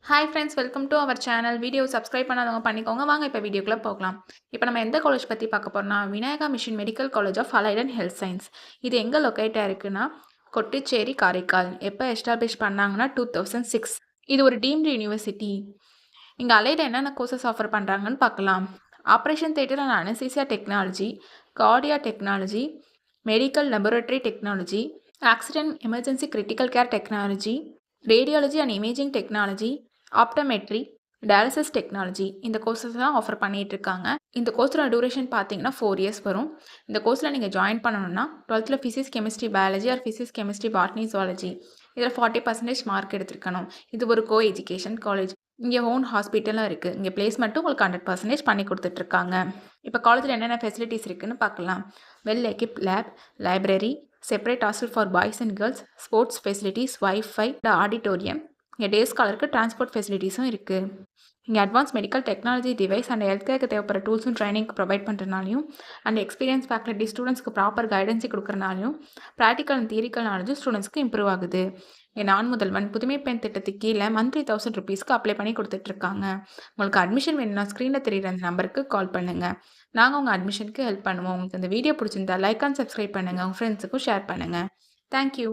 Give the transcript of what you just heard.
Hi friends, welcome to our channel. Video subscribe பண்ணாதவங்க பண்ணிக்கோங்க. வாங்க இப்போ வீடியோக்குள்ளே போகலாம். இப்போ நம்ம எந்த காலேஜ் பற்றி பார்க்க போகிறோம்னா, Vinayaka mission medical college of allied and health science. இது எங்கே லொக்கேட்டாக இருக்குன்னா, கொட்டுச்சேரி, காரைக்கால். எப்போ எஸ்டாப்ளிஷ் பண்ணாங்கன்னா 2006. இது ஒரு டீம்டு யூனிவர்சிட்டி. இங்கே அலைட் என்னென்ன கோர்சஸ் ஆஃபர் பண்ணுறாங்கன்னு பார்க்கலாம். Operation theatre and anaesthesia technology, Cardia technology, medical laboratory technology, accident emergency critical care technology, radiology and imaging technology, optometry, dialysis technology. இந்த கோர்சஸ் தான் ஆஃபர் பண்ணிகிட்டு இருக்காங்க. இந்த கோர்ஸோட டியூரேஷன் பார்த்தீங்கன்னா 4 இயர்ஸ் வரும். இந்த கோர்ஸில் நீங்கள் ஜாயின் பண்ணணும்னா 12th physics chemistry biology R physics chemistry botany zoology இதில் 40% மார்க் எடுத்திருக்கணும். இது ஒரு கோ எஜுகேஷன் காலேஜ். இங்கே ஓன் ஹாஸ்பிட்டலும் இருக்குது. இங்கே பிளேஸ்மெண்ட்டும் உங்களுக்கு 100% பண்ணி கொடுத்துட்ருக்காங்க. இப்போ காலேஜில் என்னென்ன ஃபெசிலிட்டிஸ் இருக்குதுன்னு பார்க்கலாம். Well equipped lab, library, separate hostel for boys and girls, sports facilities, wifi, auditorium. இங்கே டே ஸ்காலருக்கு டிரான்ஸ்போர்ட் ஃபெசிலிட்டிஸும் இருக்குது. இங்கே advance medical technology device and health கேருக்கு தேவைப்படுற டூல்ஸும் ட்ரைனிங் ப்ரொவைட் பண்ணுறனாலையும் அண்ட் எக்ஸ்பீரியன்ஸ் ஃபேக்கல்ட்டி ஸ்டூடெண்ட்ஸ்க்கு ப்ராப்பர் கைடன்ஸை கொடுக்குறனாலையும் ப்ராக்டிக்கல் அண்ட் தியரிக்கல் நாலேஜும் ஸ்டூடெண்ட்ஸ்க்கு இம்ப்ரூவ் ஆகுது. இங்கே நான் முதல்வன் புதுமை பெண் திட்டத்துக்கு கீழே மந்த்லி 1000 rupeesக்கு அப்ளை பண்ணி கொடுத்துட்ருக்காங்க. உங்களுக்கு அட்மிஷன் வேணும்னா ஸ்க்ரீனில் தெரியுற அந்த நம்பருக்கு கால் பண்ணுங்கள். நாங்கள் உங்கள் அட்மிஷனுக்கு ஹெல்ப் பண்ணுவோம். உங்களுக்கு இந்த வீடியோ பிடிச்சிருந்தா லைக் அண்ட் சப்ஸ்கிரைப் பண்ணுங்கள். உங்கள் ஃப்ரெண்ட்ஸுக்கும் ஷேர் பண்ணுங்கள். தேங்க்யூ.